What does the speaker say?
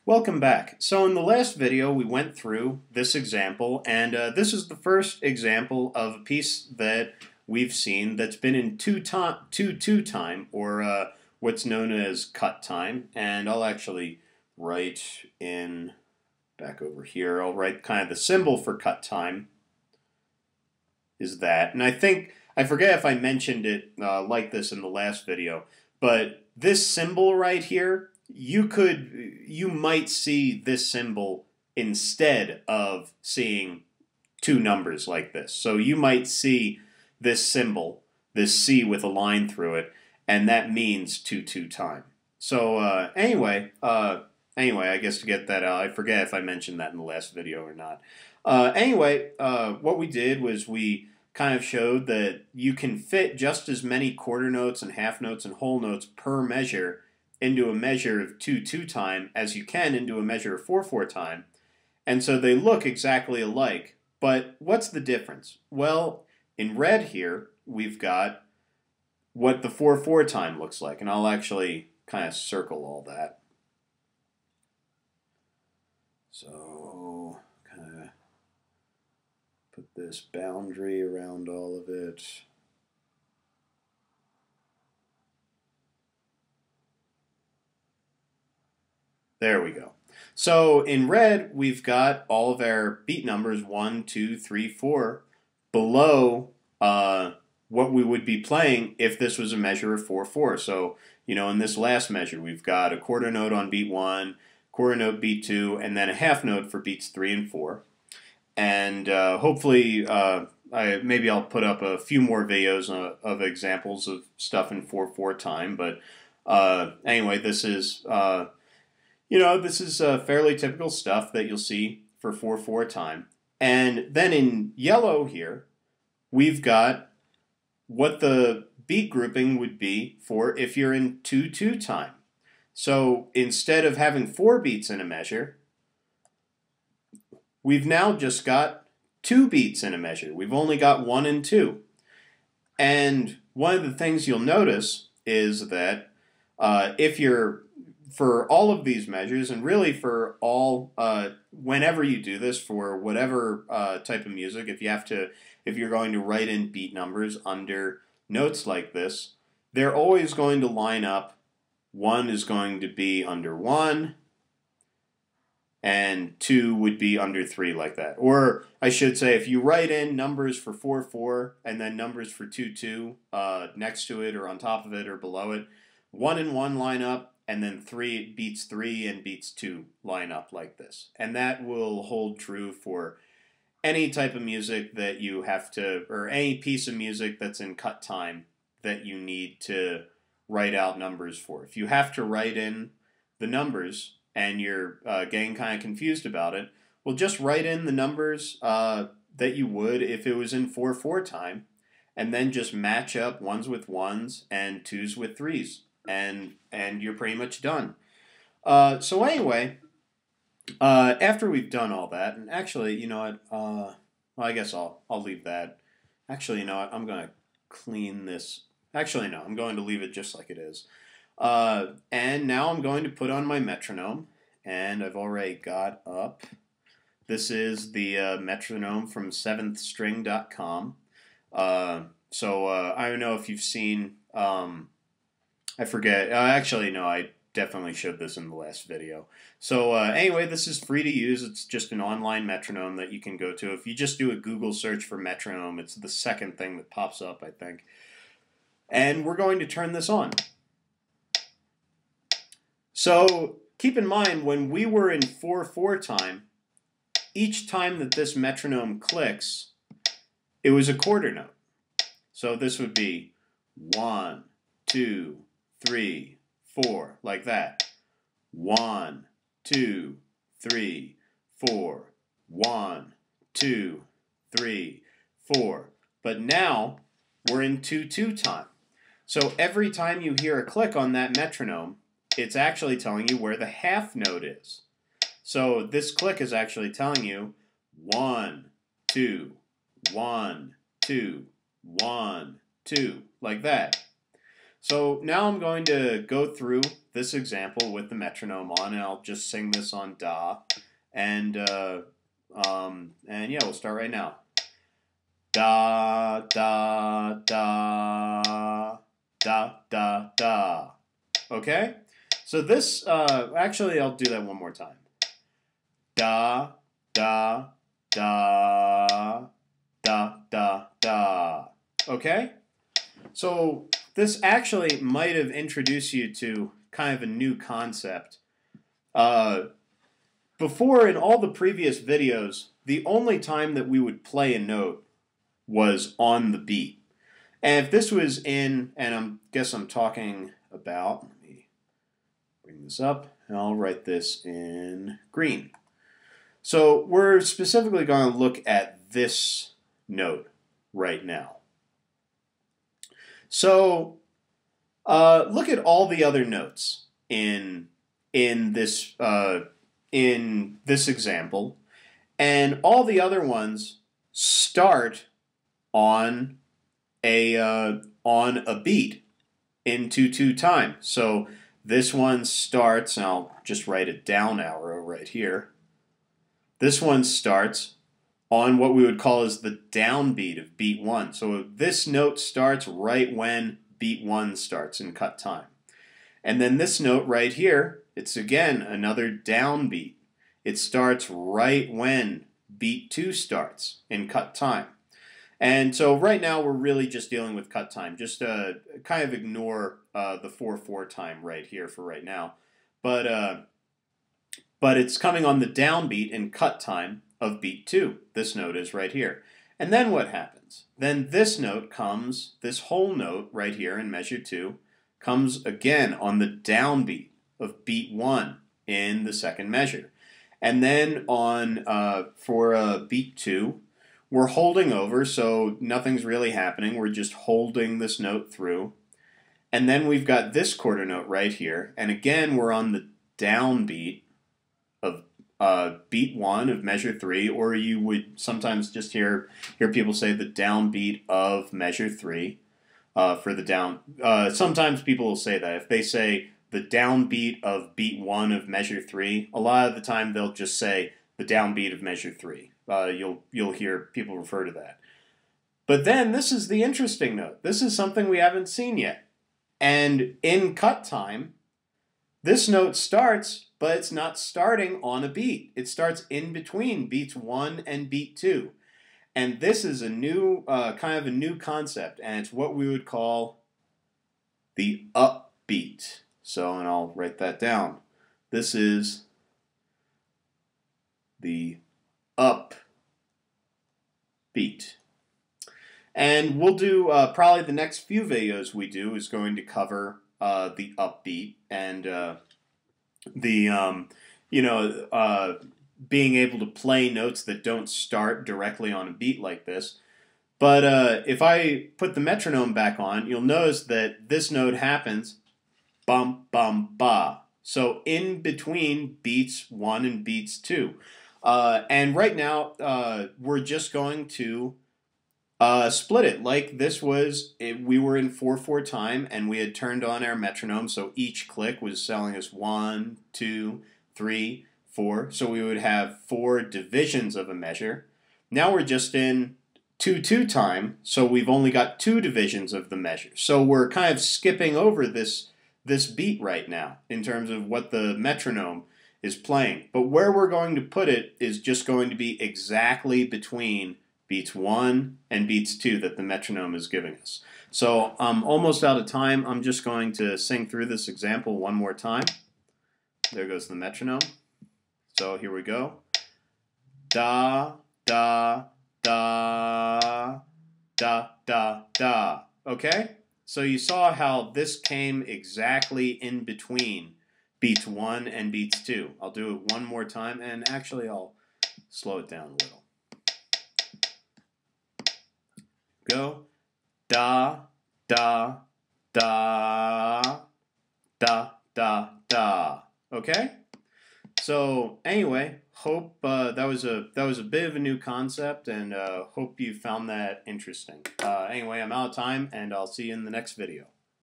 Welcome back. So in the last video we went through this example, and this is the first example of a piece that we've seen that's been in 2/2 time, or what's known as cut time. And I'll actually write in back over here, I'll write kind of the symbol for cut time is that. And I forget if I mentioned it like this in the last video, but this symbol right here, you might see this symbol instead of seeing two numbers like this. So you might see this symbol, this C with a line through it, and that means 2/2 time. So anyway, I guess to get that out, I forget if I mentioned that in the last video or not. Anyway, what we did was we kind of showed that you can fit just as many quarter notes and half notes and whole notes per measure into a measure of 2/2 time as you can into a measure of 4/4 time. And so they look exactly alike. But what's the difference? Well, in red here, we've got what the 4/4 time looks like. And I'll actually kind of circle all that. So, kind of put this boundary around all of it. There we go. So in red, we've got all of our beat numbers 1, 2, 3, 4 below what we would be playing if this was a measure of 4/4. So, in this last measure, we've got a quarter note on beat 1, quarter note beat 2, and then a half note for beats 3 and 4. And hopefully, maybe I'll put up a few more videos of examples of stuff in 4/4 time. But anyway, this is fairly typical stuff that you'll see for 4/4 time. And then in yellow here, we've got what the beat grouping would be for if you're in 2/2 time. So instead of having 4 beats in a measure, we've now just got 2 beats in a measure. We've only got 1 and 2. And one of the things you'll notice is that if you're for all of these measures, and really for all, whenever you do this for whatever type of music, if you're going to write in beat numbers under notes like this, they're always going to line up. 1 is going to be under 1, and 2 would be under 3, like that. Or I should say, if you write in numbers for 4/4 and then numbers for 2/2 next to it or on top of it or below it, 1 and 1 line up, and then beats 3 and beats 2 line up like this. And that will hold true for any type of music that you have to, or any piece of music that's in cut time that you need to write out numbers for. If you have to write in the numbers and you're getting kind of confused about it, well, just write in the numbers that you would if it was in 4/4 time, and then just match up 1s with 1s and 2s with 3s. And you're pretty much done. So anyway, after we've done all that, and actually, you know what? Well, I guess I'll leave that. Actually, you know what? I'm going to clean this. Actually, no, I'm going to leave it just like it is. And now I'm going to put on my metronome, and I've already got up. This is the metronome from 7thstring.com. So I don't know if you've seen. I forget. Actually, no, I definitely showed this in the last video. So anyway, this is free to use. It's just an online metronome that you can go to. If you just do a Google search for metronome, it's the second thing that pops up, I think. And we're going to turn this on. So keep in mind, when we were in 4/4 time, each time that this metronome clicks, it was a quarter note. So this would be 1, 2, 3, 4, like that. 1, 2, 3, 4. 1, 2, 3, 4. But now we're in 2/2 time. So every time you hear a click on that metronome, it's actually telling you where the half note is. So this click is actually telling you 1, 2, 1, 2, 1, 2, like that. So now I'm going to go through this example with the metronome on, and I'll just sing this on Da, and yeah, we'll start right now. Da da da da da da. Okay, so this actually I'll do that one more time. Da da da da da da. Okay, so this actually might have introduced you to kind of a new concept. Before, in all the previous videos, the only time that we would play a note was on the beat. And if this was in, and I guess I'm talking about, let me bring this up, and I'll write this in green. So we're specifically going to look at this note right now. So look at all the other notes in this example, and all the other ones start on a beat in 2/2 time. So this one starts, and I'll just write a down arrow right here. This one starts on what we would call as the downbeat of beat 1. So this note starts right when beat 1 starts in cut time. And then this note right here, it's again another downbeat. It starts right when beat 2 starts in cut time. And so right now we're really just dealing with cut time. Just kind of ignore the 4/4 time right here for right now. But it's coming on the downbeat in cut time of beat 2. This note is right here. And then what happens? Then this note comes, this whole note right here in measure 2, comes again on the downbeat of beat 1 in the second measure. And then on for beat 2, we're holding over, so nothing's really happening. We're just holding this note through. And then we've got this quarter note right here. And again, we're on the downbeat of beat 1 of measure 3, or you would sometimes just hear people say the downbeat of measure 3 for the down. Sometimes people will say that. If they say the downbeat of beat 1 of measure 3, a lot of the time they'll just say the downbeat of measure 3. You'll hear people refer to that. But then this is the interesting note. This is something we haven't seen yet. And in cut time, this note starts, but it's not starting on a beat. It starts in between beats 1 and beat 2. And this is a new, kind of a new concept, and it's what we would call the upbeat. So, and I'll write that down. This is the upbeat. And we'll do, probably the next few videos we do is going to cover the upbeat and being able to play notes that don't start directly on a beat like this. But if I put the metronome back on, you'll notice that this note happens bum, bum, ba. So in between beats 1 and beats 2. And right now, we're just going to split it. Like this was, we were in 4/4 time, and we had turned on our metronome, so each click was telling us 1, 2, 3, 4. So we would have 4 divisions of a measure. Now we're just in 2/2 time, so we've only got 2 divisions of the measure. So we're kind of skipping over this beat right now in terms of what the metronome is playing. But where we're going to put it is just going to be exactly between beats 1 and beats 2 that the metronome is giving us. So I'm almost out of time. I'm just going to sing through this example one more time. There goes the metronome. So here we go. Da, da, da, da, da, da. Okay? So you saw how this came exactly in between beats 1 and beats 2. I'll do it one more time, and actually I'll slow it down a little. Go. Da, da, da, da, da, da. Okay? So anyway, hope that was a bit of a new concept, and hope you found that interesting. Anyway, I'm out of time, and I'll see you in the next video.